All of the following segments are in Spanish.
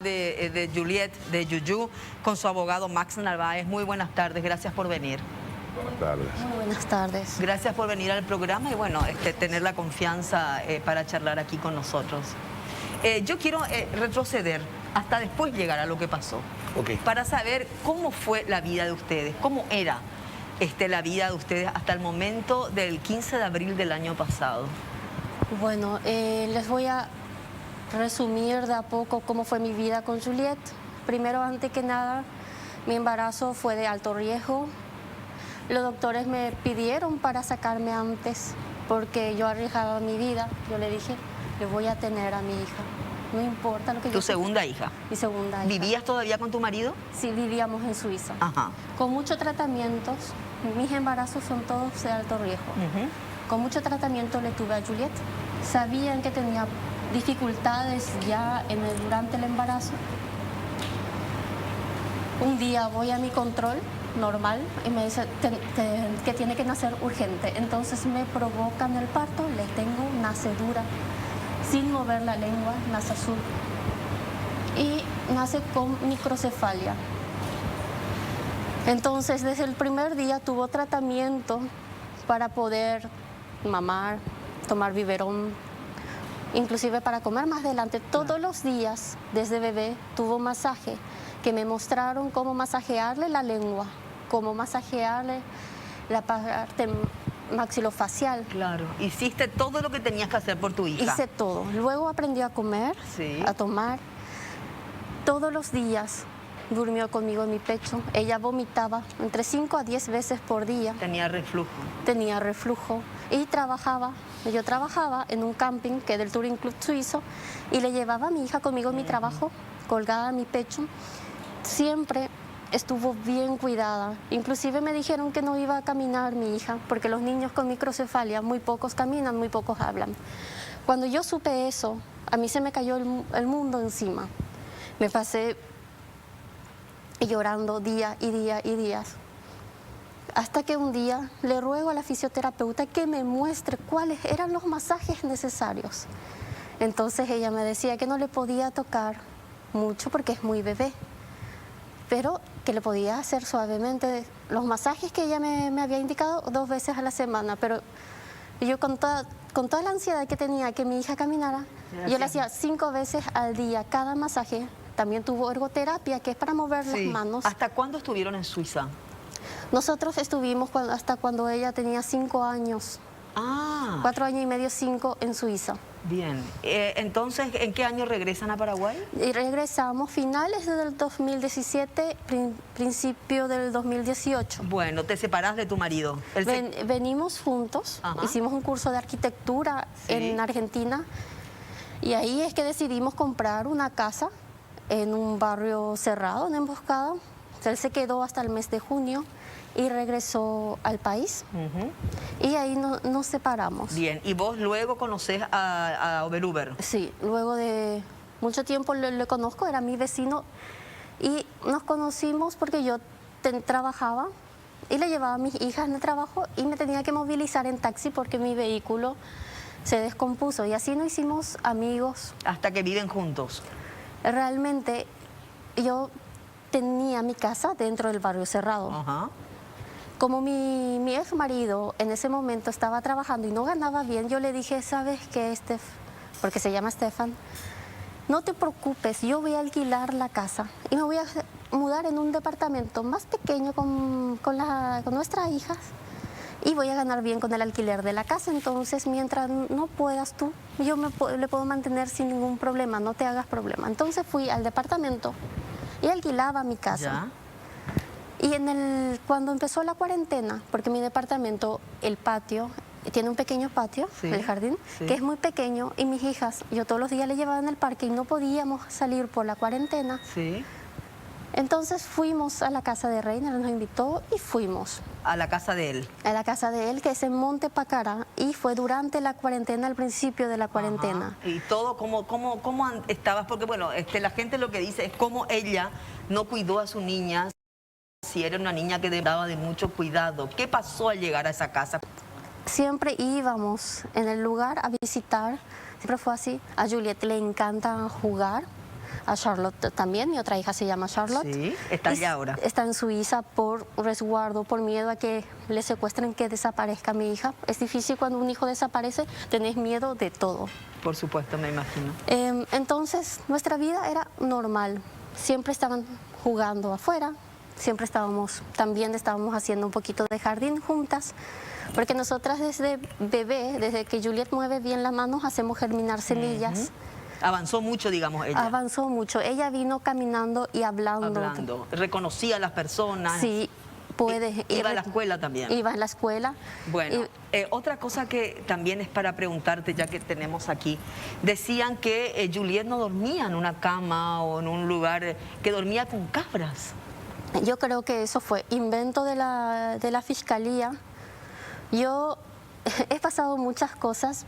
de Juliet, de Yuyu, con su abogado Max Narváez. Muy buenas tardes, gracias por venir. Buenas tardes. Muy buenas tardes. Gracias por venir al programa y bueno, tener la confianza para charlar aquí con nosotros. Yo quiero retroceder hasta después llegar a lo que pasó, para saber cómo fue la vida de ustedes, cómo era la vida de ustedes hasta el momento del 15 de abril del año pasado. Bueno, les voy a resumir de a poco cómo fue mi vida con Juliet. Primero, antes que nada, mi embarazo fue de alto riesgo. Los doctores me pidieron para sacarme antes porque yo arriesgaba mi vida. Yo le dije, le voy a tener a mi hija. No importa lo que yo... ¿Tu segunda hija? Mi segunda hija. ¿Vivías todavía con tu marido? Sí, vivíamos en Suiza. Ajá. Con muchos tratamientos. Mis embarazos son todos de alto riesgo. Con mucho tratamiento le tuve a Juliet. Sabían que tenía dificultades ya durante el embarazo. Un día voy a mi control normal y me dice que tiene que nacer urgente. Entonces me provocan el parto, le tengo nacedura, sin mover la lengua, nace azul. Y nace con microcefalia. Entonces desde el primer día tuvo tratamiento para poder mamar, tomar biberón, inclusive para comer más adelante. Todos los días, desde bebé, tuvo masaje, que me mostraron cómo masajearle la lengua, cómo masajearle la parte maxilofacial. Claro, hiciste todo lo que tenías que hacer por tu hija. Hice todo. Luego aprendí a comer, a tomar. Todos los días durmió conmigo en mi pecho. Ella vomitaba entre 5 a 10 veces por día. Tenía reflujo. Tenía reflujo. Y trabajaba. Yo trabajaba en un camping que es del Touring Club Suizo y le llevaba a mi hija conmigo en mi trabajo, colgada a mi pecho. Siempre estuvo bien cuidada. Inclusive me dijeron que no iba a caminar mi hija, porque los niños con microcefalia muy pocos caminan, muy pocos hablan. Cuando yo supe eso, a mí se me cayó el mundo encima. Me pasé llorando día y día y días. Hasta que un día le ruego a la fisioterapeuta que me muestre cuáles eran los masajes necesarios. Entonces ella me decía que no le podía tocar mucho porque es muy bebé, pero que le podía hacer suavemente los masajes que ella me había indicado 2 veces a la semana. Pero yo con toda la ansiedad que tenía que mi hija caminara, yo le hacía 5 veces al día cada masaje. También tuvo ergoterapia, que es para mover las manos. ¿Hasta cuándo estuvieron en Suiza? Nosotros estuvimos hasta cuando ella tenía 5 años. 4 años y medio, 5 en Suiza. Bien. Entonces, ¿en qué año regresan a Paraguay? Y regresamos finales del 2017, principio del 2018. Bueno, te separás de tu marido. Venimos juntos, hicimos un curso de arquitectura en Argentina y ahí es que decidimos comprar una casa en un barrio cerrado, en Emboscada. Él se quedó hasta el mes de junio y regresó al país. Y ahí nos separamos. Bien, ¿y vos luego conocés a Oberuber? Sí, luego de mucho tiempo le conozco, era mi vecino. Y nos conocimos porque yo trabajaba y le llevaba a mis hijas en el trabajo y me tenía que movilizar en taxi porque mi vehículo se descompuso. Y así nos hicimos amigos. Hasta que viven juntos. Realmente yo tenía mi casa dentro del barrio cerrado. Como mi ex marido en ese momento estaba trabajando y no ganaba bien, yo le dije, ¿sabes qué, porque se llama Stefan? No te preocupes, yo voy a alquilar la casa y me voy a mudar en un departamento más pequeño con nuestras hijas y voy a ganar bien con el alquiler de la casa. Entonces, mientras no puedas tú, yo le puedo mantener sin ningún problema, no te hagas problema. Entonces fui al departamento y alquilaba mi casa. Y cuando empezó la cuarentena, porque mi departamento, el patio, tiene un pequeño patio, el jardín, que es muy pequeño, y mis hijas, yo todos los días les llevaba en el parque y no podíamos salir por la cuarentena. Entonces fuimos a la casa de Reiner, nos invitó y fuimos. ¿A la casa de él? A la casa de él, que es en Monte Pacara, y fue durante la cuarentena, al principio de la cuarentena. ¿Y todo cómo estabas? Porque bueno, la gente lo que dice es cómo ella no cuidó a su niña, si era una niña que demandaba de mucho cuidado. ¿Qué pasó al llegar a esa casa? Siempre íbamos en el lugar a visitar, siempre fue así. A Juliet le encanta jugar, a Charlotte también, mi otra hija se llama Charlotte. Sí, está allá ahora. Está en Suiza por resguardo, por miedo a que le secuestren, que desaparezca mi hija. Es difícil cuando un hijo desaparece, tenés miedo de todo. Por supuesto, me imagino. Entonces, nuestra vida era normal. Siempre estaban jugando afuera, siempre estábamos haciendo un poquito de jardín juntas, porque nosotras desde bebé, desde que Juliette mueve bien las manos, hacemos germinar semillas. Avanzó mucho, digamos, ella. Avanzó mucho. Ella vino caminando y hablando. Reconocía a las personas. Sí, puede. Iba a la escuela también. Iba a la escuela. Bueno, otra cosa que también es para preguntarte, ya que tenemos aquí, decían que Juliette no dormía en una cama o en un lugar, que dormía con cabras. Yo creo que eso fue invento de la fiscalía. Yo he pasado muchas cosas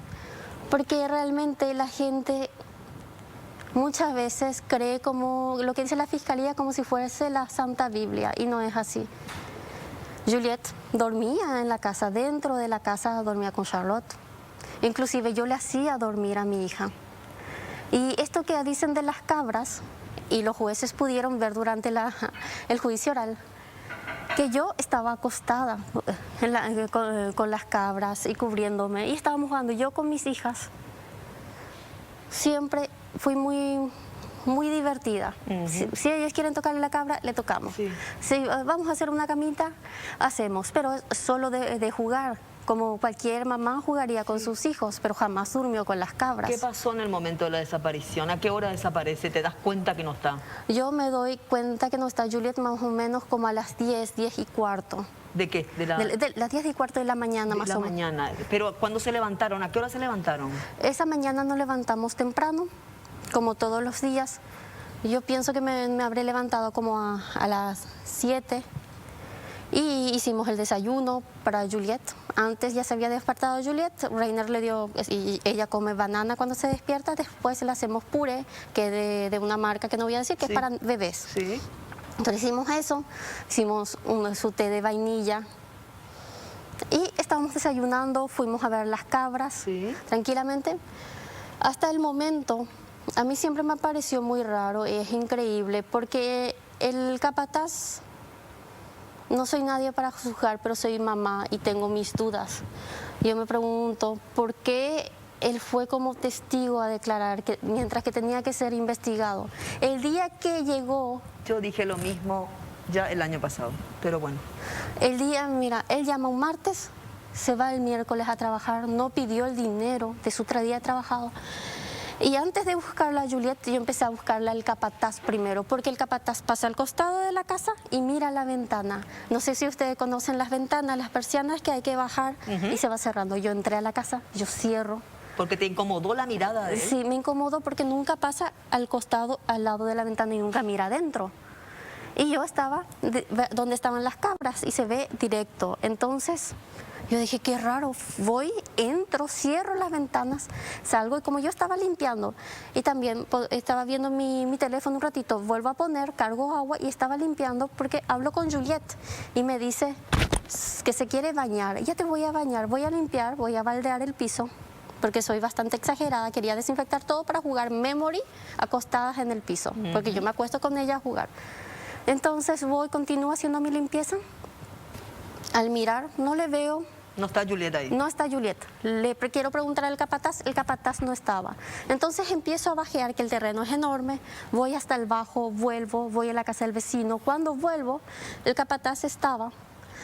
porque realmente la gente muchas veces cree como lo que dice la fiscalía como si fuese la Santa Biblia, y no es así. Juliette dormía en la casa, dentro de la casa dormía con Charlotte. Inclusive yo le hacía dormir a mi hija. Y esto que dicen de las cabras, y los jueces pudieron ver durante el juicio oral, que yo estaba acostada con las cabras y cubriéndome, y estábamos jugando yo con mis hijas. Siempre fui muy divertida. Si ellos quieren tocarle la cabra, le tocamos. Sí. Si vamos a hacer una camita, hacemos, pero solo de jugar. Como cualquier mamá jugaría con sus hijos, pero jamás durmió con las cabras. ¿Qué pasó en el momento de la desaparición? ¿A qué hora desaparece? ¿Te das cuenta que no está? Yo me doy cuenta que no está Juliette más o menos como a las 10 y cuarto. ¿De qué? De las 10 y cuarto de la mañana, más o menos. De la mañana. Pero ¿cuándo se levantaron? ¿A qué hora se levantaron? Esa mañana nos levantamos temprano, como todos los días. Yo pienso que me habré levantado como a las 7. Y hicimos el desayuno para Juliette. Antes ya se había despertado Juliette, Reiner le dio, y ella come banana cuando se despierta, después le hacemos puré, que de una marca que no voy a decir, que es para bebés. Sí. Entonces hicimos eso, hicimos su té de vainilla, y estábamos desayunando, fuimos a ver las cabras, tranquilamente. Hasta el momento, a mí siempre me pareció muy raro, es increíble, porque el capataz... No soy nadie para juzgar, pero soy mamá y tengo mis dudas. Yo me pregunto, ¿por qué él fue como testigo a declarar mientras que tenía que ser investigado? El día que llegó... Yo dije lo mismo ya el año pasado, pero bueno. El día, mira, él llama un martes, se va el miércoles a trabajar, no pidió el dinero de su 3 días de trabajado. Y antes de buscarla a Juliette, yo empecé a buscarla al capataz primero, porque el capataz pasa al costado de la casa y mira la ventana. No sé si ustedes conocen las ventanas, las persianas que hay que bajar y se va cerrando. Yo entré a la casa, yo cierro. ¿Porque te incomodó la mirada de él? Sí, me incomodó porque nunca pasa al costado, al lado de la ventana, y nunca mira adentro. Y yo estaba donde estaban las cabras y se ve directo. Entonces... yo dije, qué raro, voy, entro, cierro las ventanas, salgo, y como yo estaba limpiando y también estaba viendo mi teléfono un ratito, vuelvo a poner, cargo agua y estaba limpiando porque hablo con Juliette y me dice que se quiere bañar. Ya te voy a bañar, voy a limpiar, voy a baldear el piso, porque soy bastante exagerada, quería desinfectar todo para jugar memory acostadas en el piso, porque yo me acuesto con ella a jugar. Entonces voy, continúo haciendo mi limpieza. Al mirar, no le veo. No está Juliette ahí. No está Juliette. Le quiero preguntar al capataz, el capataz no estaba. Entonces empiezo a bajear, que el terreno es enorme, voy hasta el bajo, vuelvo, voy a la casa del vecino. Cuando vuelvo, el capataz estaba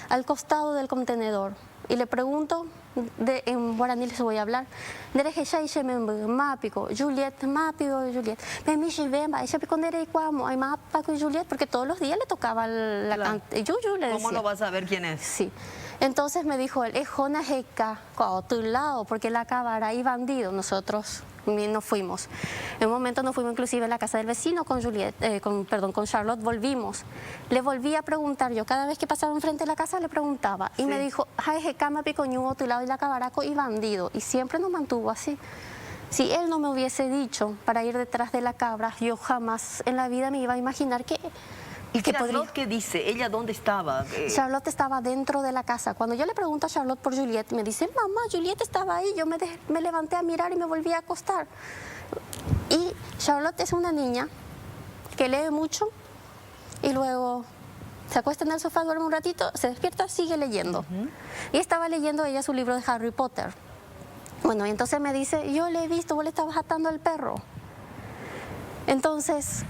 al costado del contenedor. Y le pregunto, en guaraní les voy a hablar, Juliette, porque todos los días le tocaba la cantidad. ¿Cómo no vas a saber quién es? Sí. Entonces me dijo él, es Jonajeca, a tu lado, porque la cabara y bandido. Nosotros nos fuimos. En un momento nos fuimos inclusive a la casa del vecino con con Charlotte, volvimos. Le volví a preguntar, yo cada vez que pasaba enfrente de la casa le preguntaba, y me dijo, Jajeca, picoñudo, tu lado y la cabaraco y bandido. Y siempre nos mantuvo así. Si él no me hubiese dicho para ir detrás de la cabra, yo jamás en la vida me iba a imaginar que... ¿Y Charlotte qué dice? ¿Ella dónde estaba? Charlotte estaba dentro de la casa. Cuando yo le pregunto a Charlotte por Juliette, me dice, mamá, Juliette estaba ahí. Yo me levanté a mirar y me volví a acostar. Y Charlotte es una niña que lee mucho y luego se acuesta en el sofá, duerme un ratito, se despierta, sigue leyendo. Y estaba leyendo ella su libro de Harry Potter. Bueno, y entonces me dice, yo le he visto, vos le estabas atando al perro. Entonces,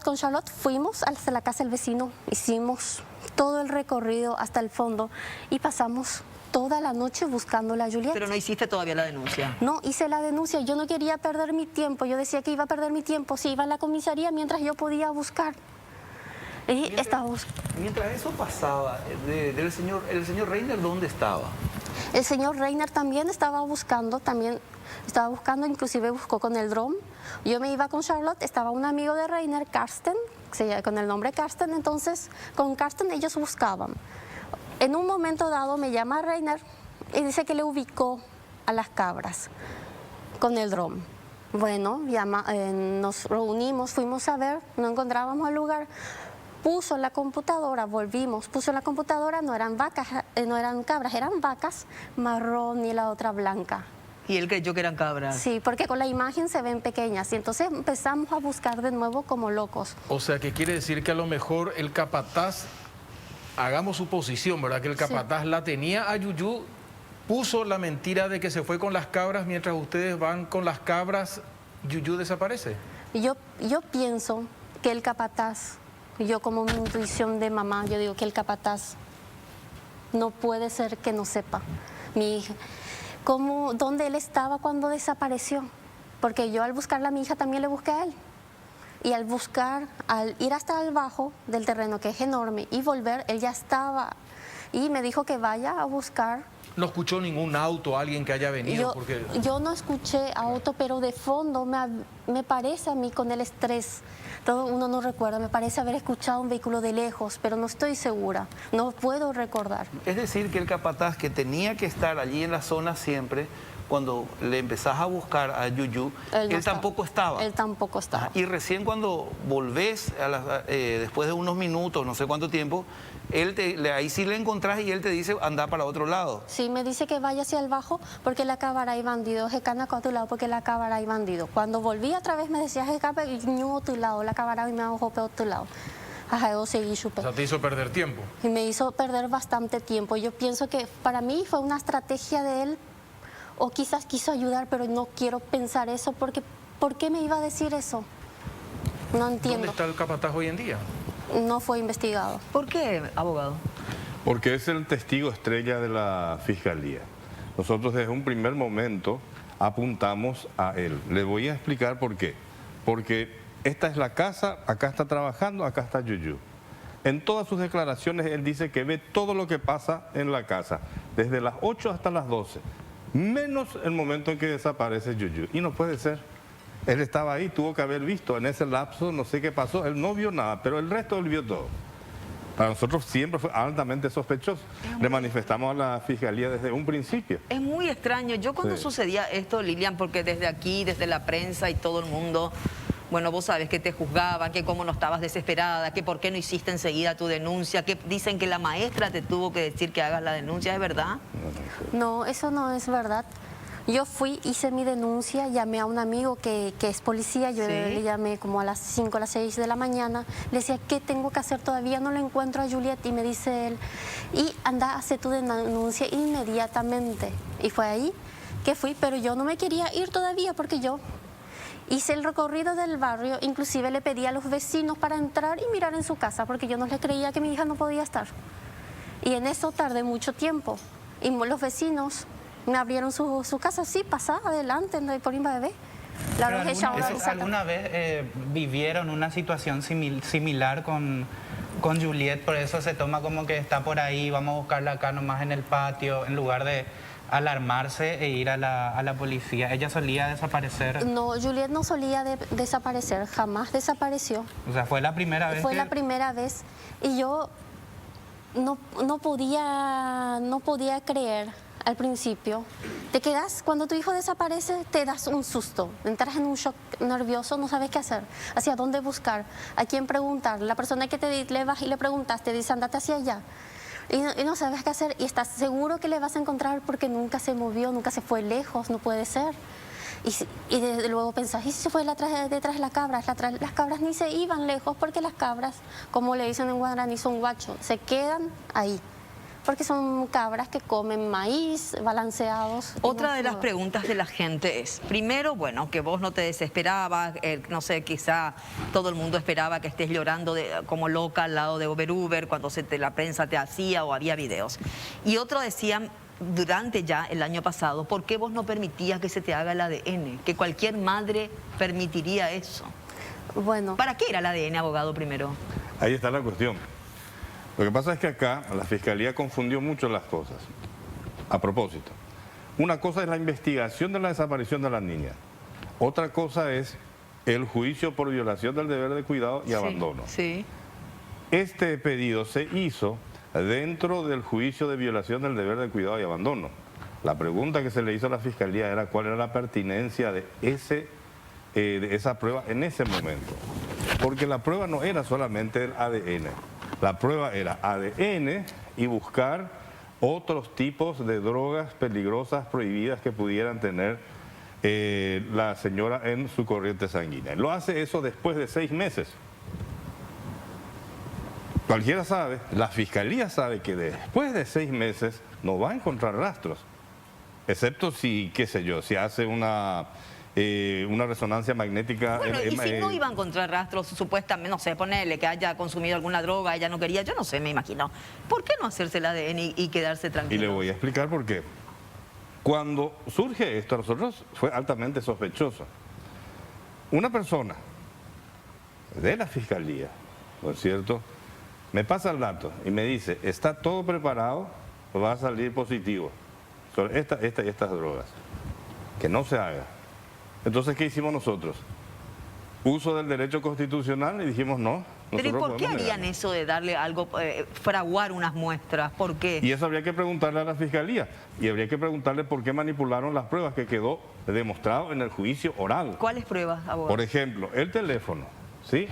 con Charlotte fuimos hasta la casa del vecino, hicimos todo el recorrido hasta el fondo y pasamos toda la noche buscándola a Juliette. Pero no hiciste todavía la denuncia. No, hice la denuncia, yo no quería perder mi tiempo, yo decía que iba a perder mi tiempo si iba a la comisaría mientras yo podía buscar. Y mientras eso pasaba, el señor Reiner, ¿dónde estaba? El señor Reiner también estaba buscando, inclusive buscó con el dron. Yo me iba con Charlotte, estaba un amigo de Reiner, Karsten, con el nombre Karsten, entonces con Karsten ellos buscaban. En un momento dado me llama Reiner y dice que le ubicó a las cabras con el dron. Bueno, nos reunimos, fuimos a ver, no encontrábamos el lugar. Puso la computadora, puso la computadora, no eran vacas, no eran cabras, eran vacas marrón y la otra blanca. ¿Y él creyó que eran cabras? Sí, porque con la imagen se ven pequeñas y entonces empezamos a buscar de nuevo como locos. O sea, que quiere decir que a lo mejor el capataz, hagamos suposición, ¿verdad? Que el capataz la tenía a Yuyu, puso la mentira de que se fue con las cabras, mientras ustedes van con las cabras, Yuyu desaparece. Yo pienso que el capataz, yo como mi intuición de mamá, yo digo que el capataz no puede ser que no sepa. Mi hija, ¿dónde él estaba cuando desapareció? Porque yo al buscarla a mi hija también le busqué a él. Y al ir hasta abajo del terreno, que es enorme, y volver, él ya estaba. Y me dijo que vaya a buscar. ¿No escuchó ningún auto, alguien que haya venido? Yo no escuché auto, pero de fondo me parece a mí con el estrés. Todo uno no recuerda, me parece haber escuchado un vehículo de lejos, pero no estoy segura, no puedo recordar. Es decir, que el capataz que tenía que estar allí en la zona siempre, cuando le empezás a buscar a Yuyu, él tampoco estaba. Él tampoco estaba. Y recién cuando volvés, después de unos minutos, no sé cuánto tiempo, ahí sí le encontrás y él te dice, anda para otro lado. Sí, me dice que vaya hacia el bajo porque la cabara hay bandido, jecana a tu lado porque la cabara hay bandido. Cuando volví otra vez me decía, jecapa y ñu a tu lado, la cabara y me bajó a tu lado. Ajá, yo seguí súper. O sea, te hizo perder tiempo. Y me hizo perder bastante tiempo. Yo pienso que para mí fue una estrategia de él, o quizás quiso ayudar, pero no quiero pensar eso porque ¿por qué me iba a decir eso? No entiendo. ¿Dónde está el capataz hoy en día? No fue investigado. ¿Por qué, abogado? Porque es el testigo estrella de la Fiscalía. Nosotros desde un primer momento apuntamos a él. Le voy a explicar por qué. Porque esta es la casa, acá está trabajando, acá está Yuyu. En todas sus declaraciones él dice que ve todo lo que pasa en la casa, desde las 8 hasta las 12, menos el momento en que desaparece Yuyu. Y no puede ser. Él estaba ahí, tuvo que haber visto en ese lapso, no sé qué pasó, él no vio nada, pero el resto él vio todo. Para nosotros siempre fue altamente sospechoso. Le manifestamos a la Fiscalía desde un principio. Es muy extraño. Yo cuando sucedía esto, Lilian, porque desde aquí, desde la prensa y todo el mundo, bueno, vos sabes que te juzgaban, que cómo no estabas desesperada, que por qué no hiciste enseguida tu denuncia, que dicen que la maestra te tuvo que decir que hagas la denuncia, ¿es verdad? No, eso no es verdad. Yo fui, hice mi denuncia, llamé a un amigo que es policía, yo le llamé como a las 5 o las 6 de la mañana, le decía, ¿qué tengo que hacer? Todavía no lo encuentro a Juliette, y me dice él, y anda, hace tu denuncia inmediatamente. Y fue ahí que fui, pero yo no me quería ir todavía porque yo hice el recorrido del barrio, inclusive le pedí a los vecinos para entrar y mirar en su casa, porque yo no le creía que mi hija no podía estar. Y en eso tardé mucho tiempo, y los vecinos me abrieron su casa, sí, pasá, adelante, no hay por bebé. ¿Alguna vez vivieron una situación similar con Juliette? Por eso se toma como que está por ahí, vamos a buscarla acá nomás en el patio, en lugar de alarmarse e ir a la policía. ¿Ella solía desaparecer? No, Juliette no solía desaparecer, jamás desapareció. O sea, ¿fue la primera vez? Fue la primera vez, y yo no podía creer. Al principio, te quedas, cuando tu hijo desaparece, te das un susto, entras en un shock nervioso, no sabes qué hacer, hacia dónde buscar, a quién preguntar. La persona que le vas y le preguntas te dice, andate hacia allá, y no sabes qué hacer, y estás seguro que le vas a encontrar porque nunca se movió, nunca se fue lejos, no puede ser. Y desde luego pensás, ¿y si se fue detrás de las cabras? Las cabras ni se iban lejos porque las cabras, como le dicen en guaraní, son guachos, se quedan ahí. Porque son cabras que comen maíz balanceados. Otra de las preguntas de la gente es, primero, bueno, que vos no te desesperabas, no sé, quizá todo el mundo esperaba que estés llorando como loca al lado de Uber cuando la prensa te hacía o había videos. Y otro decían, durante ya el año pasado, ¿por qué vos no permitías que se te haga el ADN? Que cualquier madre permitiría eso. Bueno. ¿Para qué era el ADN, abogado, primero? Ahí está la cuestión. Lo que pasa es que acá la Fiscalía confundió mucho las cosas. A propósito, una cosa es la investigación de la desaparición de la niña. Otra cosa es el juicio por violación del deber de cuidado y abandono. Sí. Este pedido se hizo dentro del juicio de violación del deber de cuidado y abandono. La pregunta que se le hizo a la Fiscalía era cuál era la pertinencia de esa prueba en ese momento. Porque la prueba no era solamente el ADN. La prueba era ADN y buscar otros tipos de drogas peligrosas, prohibidas que pudieran tener la señora en su corriente sanguínea. Lo hace eso después de 6 meses. Cualquiera sabe, la Fiscalía sabe que después de 6 meses no va a encontrar rastros, excepto si, qué sé yo, si hace una resonancia magnética. Bueno, y si no iba a encontrar rastros, supuestamente, no sé, ponerle que haya consumido alguna droga, ella no quería, yo no sé, me imagino. ¿Por qué no hacerse el ADN y quedarse tranquilo? Y le voy a explicar por qué. Cuando surge esto, a nosotros fue altamente sospechoso. Una persona de la Fiscalía, ¿no es cierto?, me pasa el dato y me dice, está todo preparado, va a salir positivo sobre esta y estas drogas. Que no se haga. Entonces, ¿qué hicimos nosotros? Uso del derecho constitucional y dijimos no. Pero ¿y por qué harían eso de darle algo, fraguar unas muestras? ¿Por qué? Y eso habría que preguntarle a la Fiscalía. Y habría que preguntarle por qué manipularon las pruebas que quedó demostrado en el juicio oral. ¿Cuáles pruebas, abogado? Por ejemplo, el teléfono, ¿sí?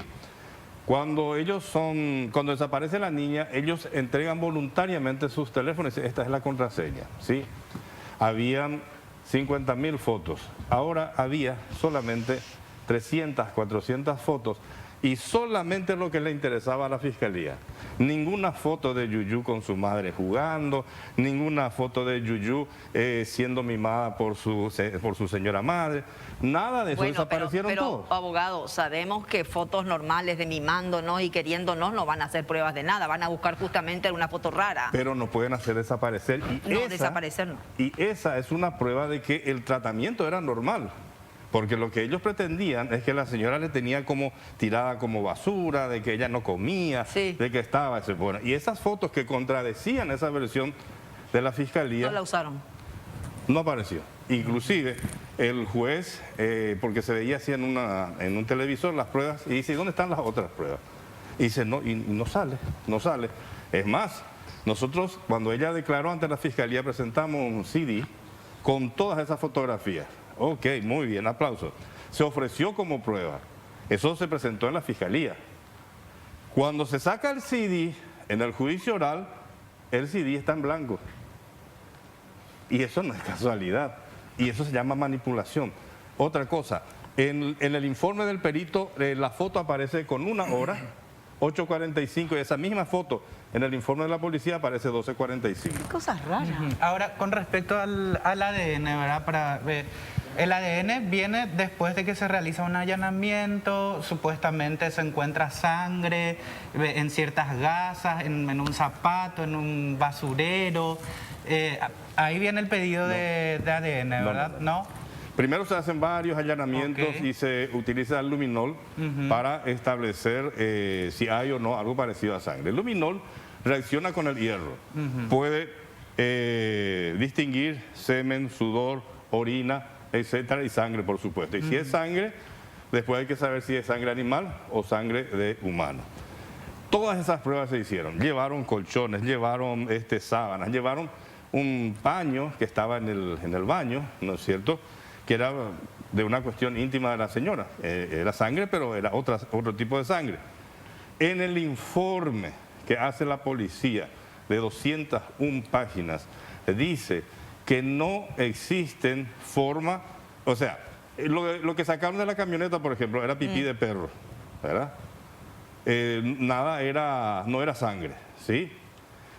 Cuando desaparece la niña, ellos entregan voluntariamente sus teléfonos. Esta es la contraseña, ¿sí? Habían 50.000 fotos. Ahora había solamente 300, 400 fotos y solamente lo que le interesaba a la Fiscalía. Ninguna foto de Yuyu con su madre jugando, ninguna foto de Yuyu siendo mimada por su señora madre, nada de eso. Bueno, desaparecieron pero, todos. Abogado, sabemos que fotos normales de mimándonos y queriéndonos no van a hacer pruebas de nada, van a buscar justamente una foto rara. Pero no pueden hacer desaparecer. Desaparecer no. Y esa es una prueba de que el tratamiento era normal. Porque lo que ellos pretendían es que la señora le tenía como tirada como basura, de que ella no comía, sí, de que estaba... Bueno, y esas fotos que contradecían esa versión de la Fiscalía... No la usaron. No apareció. Inclusive el juez, porque se veía así en un televisor las pruebas, y dice, ¿dónde están las otras pruebas? Y dice, no, y no sale. Es más, nosotros cuando ella declaró ante la Fiscalía presentamos un CD con todas esas fotografías. Ok, muy bien, aplausos. Se ofreció como prueba. Eso se presentó en la Fiscalía. Cuando se saca el CD en el juicio oral, el CD está en blanco. Y eso no es casualidad. Y eso se llama manipulación. Otra cosa, en el informe del perito, la foto aparece con 1 hora, 8:45, y esa misma foto en el informe de la policía aparece 12:45. Qué cosas raras. Ahora, con respecto al ADN, ¿verdad? El ADN viene después de que se realiza un allanamiento, supuestamente se encuentra sangre en ciertas gasas, en un zapato, en un basurero. Ahí viene el pedido de ADN, ¿verdad? ¿No? Primero se hacen varios allanamientos y se utiliza el luminol para establecer si hay o no algo parecido a sangre. El luminol reacciona con el hierro. Puede distinguir semen, sudor, orina, etcétera, y sangre, por supuesto. Y si es sangre, después hay que saber si es sangre animal o sangre de humano. Todas esas pruebas se hicieron. Llevaron colchones, llevaron sábanas, llevaron un paño que estaba en el baño, ¿no es cierto?, que era de una cuestión íntima de la señora. Era sangre, pero era otro tipo de sangre. En el informe que hace la policía de 201 páginas, dice que no existen forma, o sea, lo que sacaron de la camioneta, por ejemplo, era pipí de perro, ¿verdad? No era sangre, ¿sí?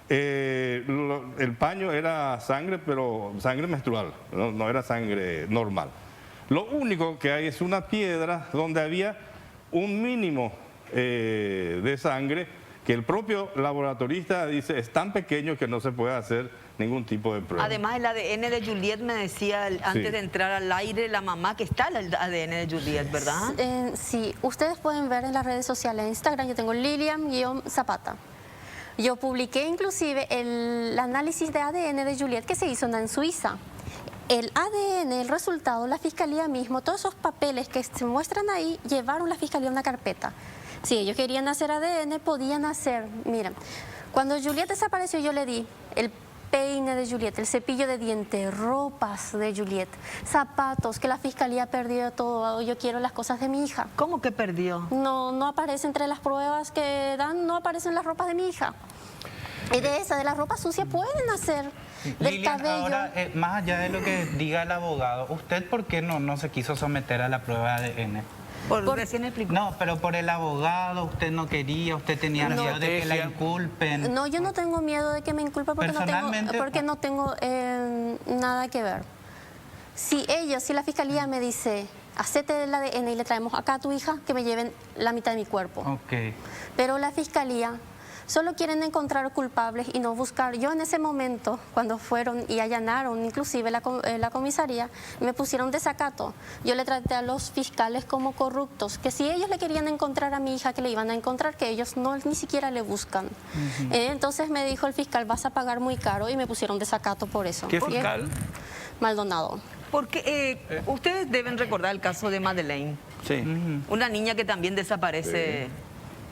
El paño era sangre, pero sangre menstrual, no era sangre normal. Lo único que hay es una piedra donde había un mínimo de sangre que el propio laboratorista dice es tan pequeño que no se puede hacer ningún tipo de prueba. Además, el ADN de Juliet me decía antes de entrar al aire la mamá que está el ADN de Juliet, ¿verdad? Sí, ustedes pueden ver en las redes sociales, en Instagram, yo tengo Lilian-Zapata. Yo publiqué inclusive el análisis de ADN de Juliet que se hizo en Suiza. El ADN, el resultado, la fiscalía mismo, todos esos papeles que se muestran ahí, llevaron la fiscalía a una carpeta. Si ellos querían hacer ADN, podían hacer. Miren, cuando Juliet desapareció, yo le di el peine de Juliet, el cepillo de dientes, ropas de Juliet, zapatos, que la fiscalía perdió todo. Yo quiero las cosas de mi hija. ¿Cómo que perdió? No aparece entre las pruebas que dan, no aparecen las ropas de mi hija. Y de las ropas sucias pueden hacer del Lilian, cabello. ahora, más allá de lo que diga el abogado, ¿usted por qué no se quiso someter a la prueba de ADN? Recién explicó. No, pero por el abogado, usted no quería, usted tenía miedo de que la inculpen. No, yo no tengo miedo de que me inculpen porque no tengo nada que ver. Si la fiscalía me dice, hacete el ADN y le traemos acá a tu hija, que me lleven la mitad de mi cuerpo. Ok. Pero la fiscalía solo quieren encontrar culpables y no buscar. Yo en ese momento, cuando fueron y allanaron inclusive la comisaría, me pusieron desacato. Yo le traté a los fiscales como corruptos, que si ellos le querían encontrar a mi hija, que le iban a encontrar, que ellos ni siquiera le buscan. Entonces me dijo el fiscal, vas a pagar muy caro, y me pusieron desacato por eso. ¿Qué fiscal? Maldonado. Porque ustedes deben recordar el caso de Madeleine. Sí. Una niña que también desaparece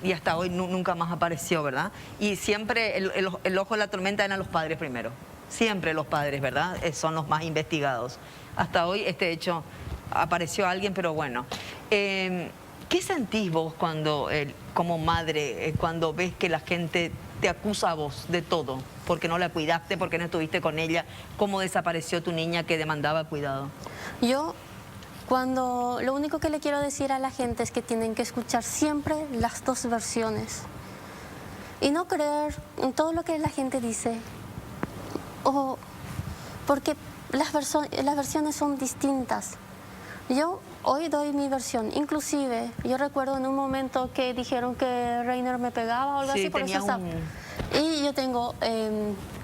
y hasta hoy nunca más apareció, ¿verdad? Y siempre el ojo de la tormenta eran los padres primero. Siempre los padres, ¿verdad? Son los más investigados. Hasta hoy este hecho apareció alguien, pero bueno. ¿Qué sentís vos cuando, como madre, cuando ves que la gente te acusa a vos de todo? Porque no la cuidaste, porque no estuviste con ella. ¿Cómo desapareció tu niña que demandaba cuidado? Lo único que le quiero decir a la gente es que tienen que escuchar siempre las dos versiones y no creer en todo lo que la gente dice, porque las versiones son distintas. Yo hoy doy mi versión, inclusive yo recuerdo en un momento que dijeron que Reiner me pegaba o algo así, por eso estaba. Y yo tengo,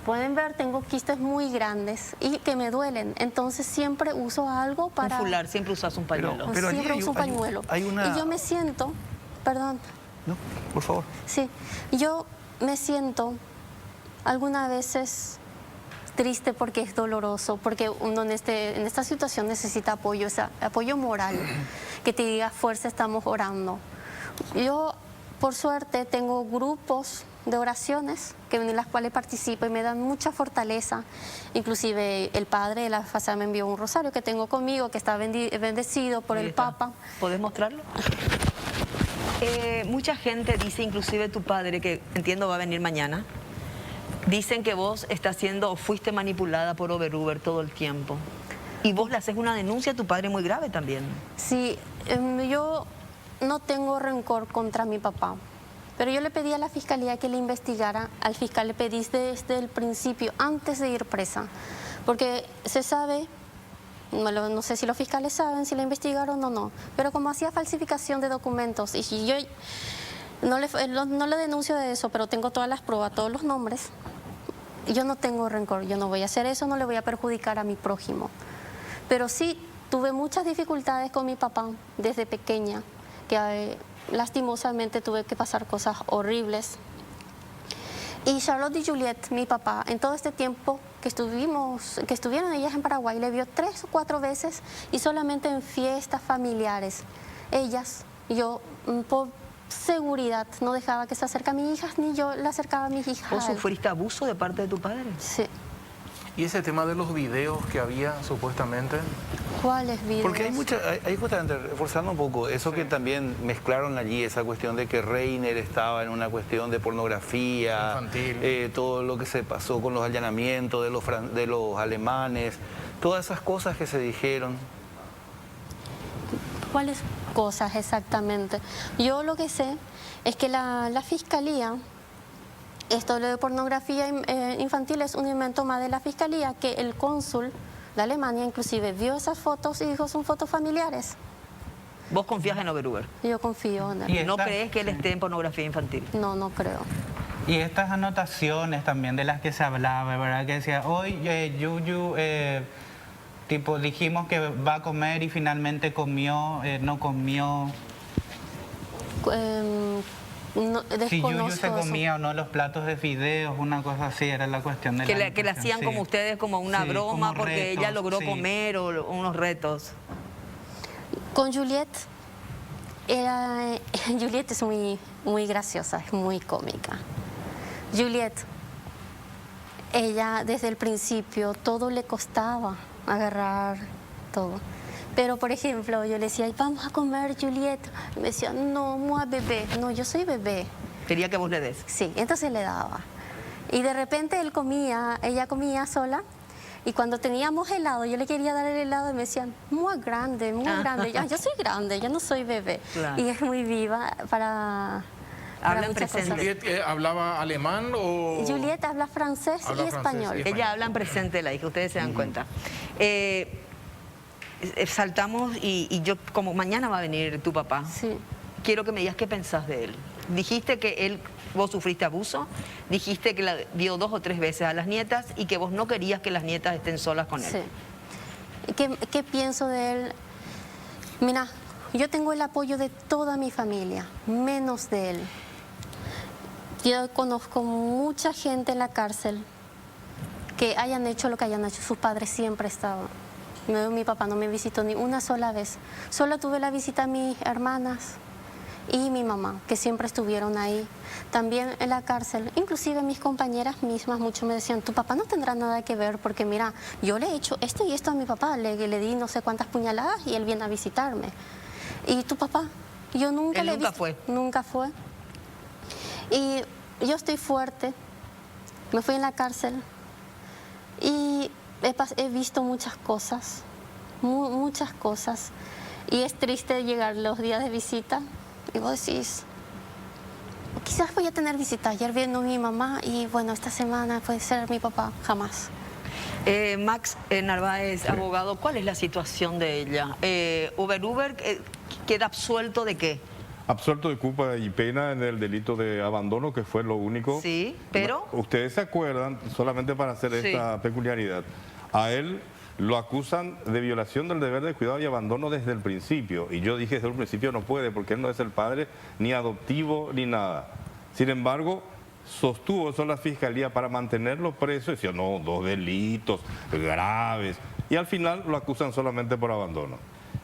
pueden ver, tengo quistes muy grandes y que me duelen, entonces siempre uso algo para... Un fular, siempre usas un pañuelo. Siempre uso un pañuelo. Y yo me siento, perdón. No, por favor. Sí, yo me siento algunas veces triste porque es doloroso, porque uno en esta situación necesita apoyo, apoyo moral, que te diga fuerza, estamos orando. Yo, por suerte, tengo grupos de oraciones en las cuales participo y me dan mucha fortaleza. Inclusive el padre de la FASA me envió un rosario que tengo conmigo, que está bendecido por el Papa. ¿Podés mostrarlo? Mucha gente dice, inclusive tu padre, que entiendo va a venir mañana, dicen que vos estás siendo o fuiste manipulada por Oberuber todo el tiempo. Y vos le haces una denuncia a tu padre muy grave también. Sí, yo no tengo rencor contra mi papá. Pero yo le pedí a la fiscalía que le investigara. Al fiscal le pedí desde el principio, antes de ir presa. Porque se sabe, no sé si los fiscales saben si la investigaron o no, pero como hacía falsificación de documentos, y si yo no le denuncio de eso, pero tengo todas las pruebas, todos los nombres, yo no tengo rencor, yo no voy a hacer eso, no le voy a perjudicar a mi prójimo. Pero sí tuve muchas dificultades con mi papá desde pequeña, que lastimosamente tuve que pasar cosas horribles. Y Charlotte y Juliet, mi papá, en todo este tiempo que estuvieron ellas en Paraguay, le vio 3 o 4 veces y solamente en fiestas familiares. Ellas, yo, por seguridad, no dejaba que se acerque a mis hijas, ni yo la acercaba a mis hijas. ¿Vos sufriste abuso de parte de tu padre? Sí. ¿Y ese tema de los videos que había supuestamente? ¿Cuáles videos? Porque hay justamente, reforzando un poco, eso que también mezclaron allí, esa cuestión de que Reiner estaba en una cuestión de pornografía, infantil, todo lo que se pasó con los allanamientos de los alemanes, todas esas cosas que se dijeron. ¿Cuáles cosas exactamente? Yo lo que sé es que la fiscalía, esto de pornografía infantil es un invento más de la fiscalía, que el cónsul de Alemania inclusive vio esas fotos y dijo son fotos familiares. ¿Vos confías en Oberhuber? Yo confío en él. ¿Y no crees que él esté en pornografía infantil? No, no creo. Y estas anotaciones también de las que se hablaba, ¿verdad? Que decía, hoy Yuyu, tipo, dijimos que va a comer y finalmente comió, no comió. No, si Yuyu se comía o no los platos de fideos, una cosa así, era la cuestión de que le hacían como ustedes, como una broma, como porque retos, ella logró comer o unos retos. Con Juliette, Juliette es muy graciosa, es muy cómica. Juliette, ella desde el principio todo le costaba agarrar todo. Pero, por ejemplo, yo le decía, vamos a comer, Juliette. Y me decía, no, moi bebé. No, yo soy bebé. Quería que vos le des. Sí, entonces le daba. Y de repente ella comía sola. Y cuando teníamos helado, yo le quería dar el helado y me decían, muy grande, muy grande. Yo soy grande, yo no soy bebé. Claro. Y es muy viva para habla en presente. ¿Juliette hablaba alemán o...? Juliette habla francés y español. Ella habla en presente, la hija, ustedes se dan cuenta. Saltamos y yo, como mañana va a venir tu papá, quiero que me digas qué pensás de él. Dijiste que vos sufriste abuso, dijiste que la vio 2 o 3 veces a las nietas y que vos no querías que las nietas estén solas con él. Sí. ¿Qué pienso de él? Mira, yo tengo el apoyo de toda mi familia, menos de él. Yo conozco mucha gente en la cárcel que hayan hecho lo que hayan hecho. Sus padres siempre estaban. Mi papá no me visitó ni una sola vez. Solo tuve la visita a mis hermanas y mi mamá, que siempre estuvieron ahí. También en la cárcel, inclusive mis compañeras mismas, muchos me decían, tu papá no tendrá nada que ver, porque mira, yo le he hecho esto y esto a mi papá, le di no sé cuántas puñaladas y él viene a visitarme. ¿Y tu papá? Yo nunca le he visto. Fue. Nunca fue. Y yo estoy fuerte, me fui en la cárcel y he visto muchas cosas, muchas cosas. Y es triste llegar los días de visita y vos decís, quizás voy a tener visita. Ayer vino mi mamá y bueno, esta semana puede ser mi papá, jamás. Max Narváez, abogado, ¿cuál es la situación de ella? Oberhuber queda absuelto ¿de qué? Absuelto de culpa y pena en el delito de abandono, que fue lo único. Sí, pero... Ustedes se acuerdan, solamente para hacer esta peculiaridad, a él lo acusan de violación del deber de cuidado y abandono desde el principio. Y yo dije desde el principio no puede, porque él no es el padre ni adoptivo ni nada. Sin embargo, sostuvo eso la fiscalía para mantenerlo preso. Decía, no, 2 delitos graves. Y al final lo acusan solamente por abandono.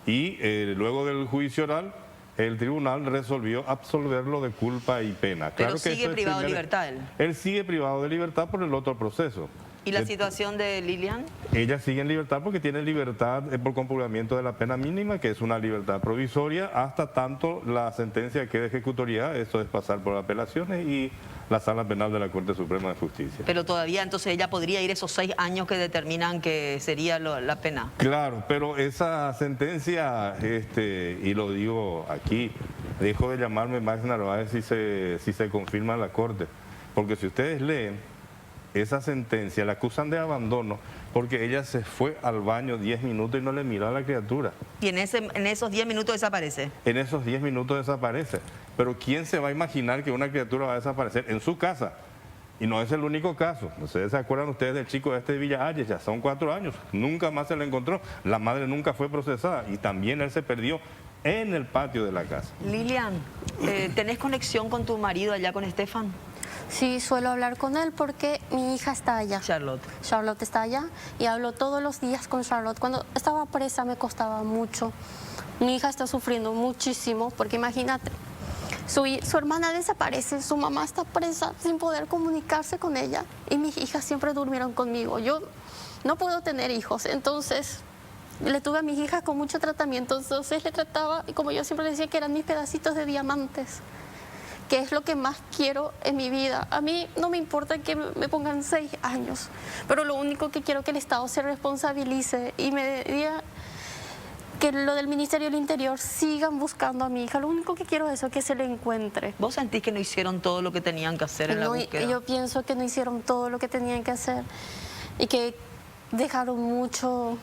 Y luego del juicio oral, el tribunal resolvió absolverlo de culpa y pena. Pero claro que sigue privado de libertad él. Él sigue privado de libertad por el otro proceso. ¿Y la situación de Lilian? Ella sigue en libertad porque tiene libertad por cumplimiento de la pena mínima, que es una libertad provisoria, hasta tanto la sentencia quede ejecutoriada. Eso es pasar por apelaciones y la Sala Penal de la Corte Suprema de Justicia. Pero todavía entonces ella podría ir esos 6 años que determinan que sería la pena. Claro, pero esa sentencia, y lo digo aquí, dejó de llamarme Max Narváez si se confirma en la Corte. Porque si ustedes leen esa sentencia, la acusan de abandono porque ella se fue al baño 10 minutos y no le miró a la criatura. Y en esos 10 minutos desaparece. En esos 10 minutos desaparece. Pero ¿quién se va a imaginar que una criatura va a desaparecer en su casa? Y no es el único caso. ¿Ustedes se acuerdan ustedes del chico de Villa Ayes? Ya son 4 años. Nunca más se le encontró. La madre nunca fue procesada y también él se perdió en el patio de la casa. Lilian, ¿tenés conexión con tu marido allá con Estefan? Sí, suelo hablar con él porque mi hija está allá. Charlotte. Charlotte está allá y hablo todos los días con Charlotte. Cuando estaba presa me costaba mucho. Mi hija está sufriendo muchísimo porque imagínate, su hermana desaparece, su mamá está presa sin poder comunicarse con ella y mis hijas siempre durmieron conmigo. Yo no puedo tener hijos, entonces le tuve a mis hijas con mucho tratamiento, entonces le trataba, y como yo siempre decía, que eran mis pedacitos de diamantes, que es lo que más quiero en mi vida. A mí no me importa que me pongan 6 años, pero lo único que quiero es que el Estado se responsabilice y me diga que lo del Ministerio del Interior sigan buscando a mi hija. Lo único que quiero es eso, que se le encuentre. ¿Vos sentís que no hicieron todo lo que tenían que hacer en la búsqueda? Yo pienso que no hicieron todo lo que tenían que hacer y que dejaron mucho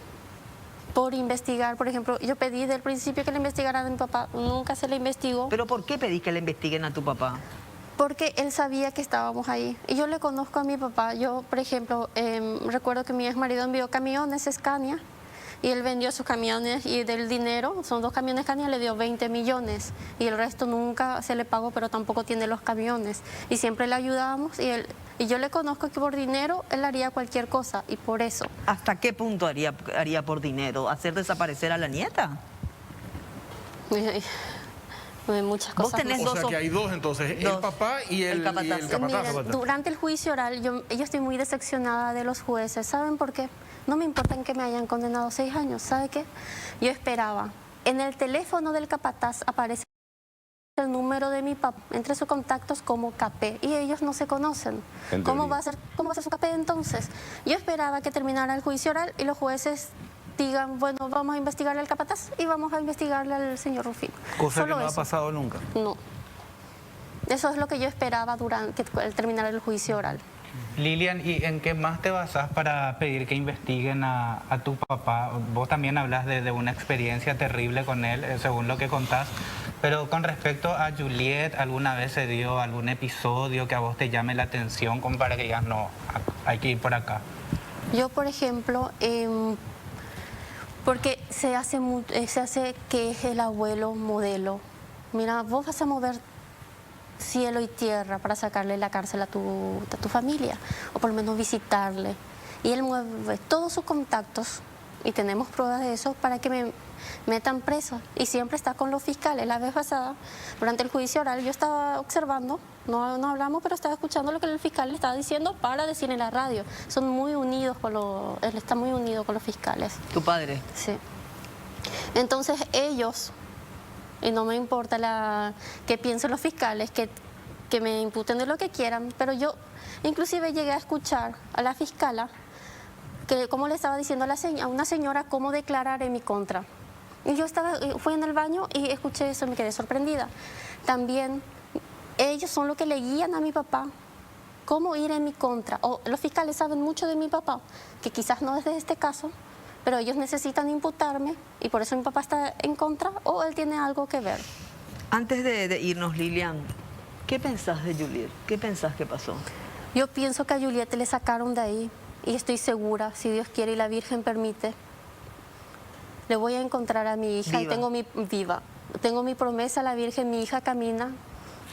por investigar. Por ejemplo, yo pedí desde el principio que le investigaran a mi papá, nunca se le investigó. ¿Pero por qué pedís que le investiguen a tu papá? Porque él sabía que estábamos ahí. Y yo le conozco a mi papá. Yo, por ejemplo, recuerdo que mi ex marido envió camiones Scania y él vendió sus camiones y del dinero, son 2 camiones Scania, le dio 20 millones y el resto nunca se le pagó, pero tampoco tiene los camiones. Y siempre le ayudamos y yo le conozco que por dinero él haría cualquier cosa y por eso. ¿Hasta qué punto haría por dinero? ¿Hacer desaparecer a la nieta? Muchas cosas. Vos tenés o sea que hay dos entonces, el papá y el capataz. Miren, durante el juicio oral yo estoy muy decepcionada de los jueces. ¿Saben por qué? No me importa en que me hayan condenado 6 años. ¿Sabe qué? Yo esperaba. En el teléfono del capataz aparece el número de mi papá entre sus contactos como Capé y ellos no se conocen. ¿Cómo va a ser su Capé entonces? Yo esperaba que terminara el juicio oral y los jueces digan, bueno, vamos a investigarle al capataz y vamos a investigarle al señor Rufino. Cosa que no ha pasado nunca. No. Eso es lo que yo esperaba durante el terminar el juicio oral. Lilian, ¿y en qué más te basás para pedir que investiguen a tu papá? Vos también hablas de una experiencia terrible con él, según lo que contás, pero con respecto a Juliet, ¿alguna vez se dio algún episodio que a vos te llame la atención como para que digas, no, hay que ir por acá? Yo, por ejemplo, porque se hace que es el abuelo modelo. Mira, vos vas a mover cielo y tierra para sacarle la cárcel a tu familia, o por lo menos visitarle. Y él mueve todos sus contactos, y tenemos pruebas de eso, para que me metan preso. Y siempre está con los fiscales. La vez pasada, durante el juicio oral, yo estaba observando, no hablamos, pero estaba escuchando lo que el fiscal le estaba diciendo para decir en la radio. Son muy unidos él está muy unido con los fiscales. ¿Tu padre? Sí. Entonces ellos... Y no me importa que piensen los fiscales, que me imputen de lo que quieran, pero yo inclusive llegué a escuchar a la fiscala, que como le estaba diciendo a una señora cómo declarar en mi contra. Y yo fui en el baño y escuché eso y me quedé sorprendida. También ellos son los que le guían a mi papá cómo ir en mi contra. O los fiscales saben mucho de mi papá, que quizás no es de este caso, pero ellos necesitan imputarme y por eso mi papá está en contra o él tiene algo que ver. Antes de irnos, Lilian, ¿qué pensás de Juliet? ¿Qué pensás que pasó? Yo pienso que a Juliet le sacaron de ahí y estoy segura, si Dios quiere y la Virgen permite, le voy a encontrar a mi hija. Viva. Tengo mi promesa a la Virgen, mi hija camina,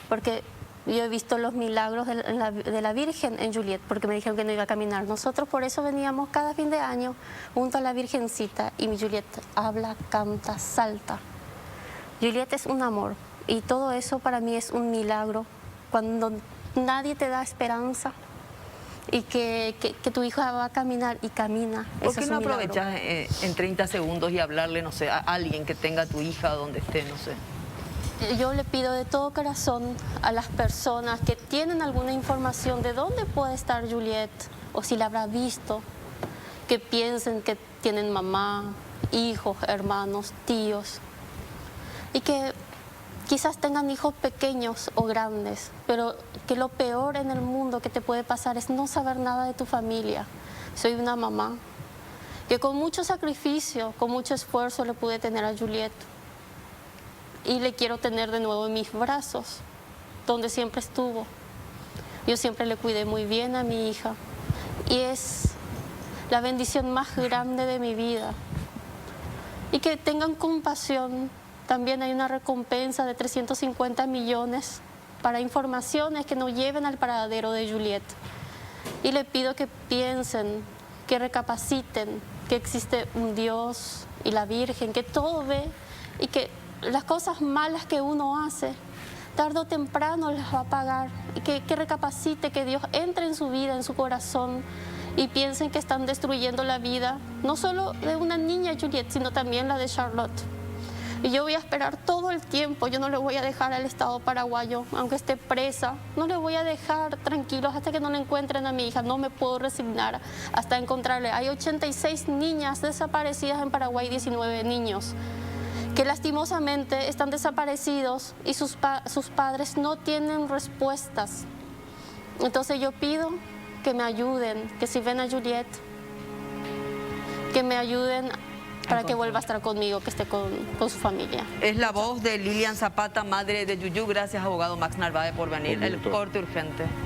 porque yo he visto los milagros de la Virgen en Juliet, porque me dijeron que no iba a caminar. Nosotros por eso veníamos cada fin de año junto a la Virgencita y mi Juliet habla, canta, salta. Juliet es un amor y todo eso para mí es un milagro. Cuando nadie te da esperanza y que tu hija va a caminar y camina. ¿Por qué no aprovechas en 30 segundos y hablarle, no sé, a alguien que tenga a tu hija donde esté, no sé? Yo le pido de todo corazón a las personas que tienen alguna información de dónde puede estar Juliet o si la habrá visto, que piensen que tienen mamá, hijos, hermanos, tíos y que quizás tengan hijos pequeños o grandes, pero que lo peor en el mundo que te puede pasar es no saber nada de tu familia. Soy una mamá que con mucho sacrificio, con mucho esfuerzo le pude tener a Juliet. Y le quiero tener de nuevo en mis brazos, donde siempre estuvo. Yo siempre le cuidé muy bien a mi hija. Y es la bendición más grande de mi vida. Y que tengan compasión. También hay una recompensa de 350 millones para informaciones que nos lleven al paradero de Juliet. Y le pido que piensen, que recapaciten, que existe un Dios y la Virgen, que todo ve y que las cosas malas que uno hace, tarde o temprano las va a pagar. Y que recapacite, que Dios entre en su vida, en su corazón, y piensen que están destruyendo la vida, no solo de una niña Juliet, sino también la de Charlotte. Y yo voy a esperar todo el tiempo, yo no le voy a dejar al Estado paraguayo, aunque esté presa, no le voy a dejar tranquilos hasta que no le encuentren a mi hija, no me puedo resignar hasta encontrarle. Hay 86 niñas desaparecidas en Paraguay, 19 niños, que lastimosamente están desaparecidos y sus padres no tienen respuestas. Entonces yo pido que me ayuden, que si ven a Juliet, que me ayuden para que vuelva a estar conmigo, que esté con su familia. Es la voz de Lilian Zapata, madre de Yuyu. Gracias, abogado Max Narváez, por venir. El corte urgente.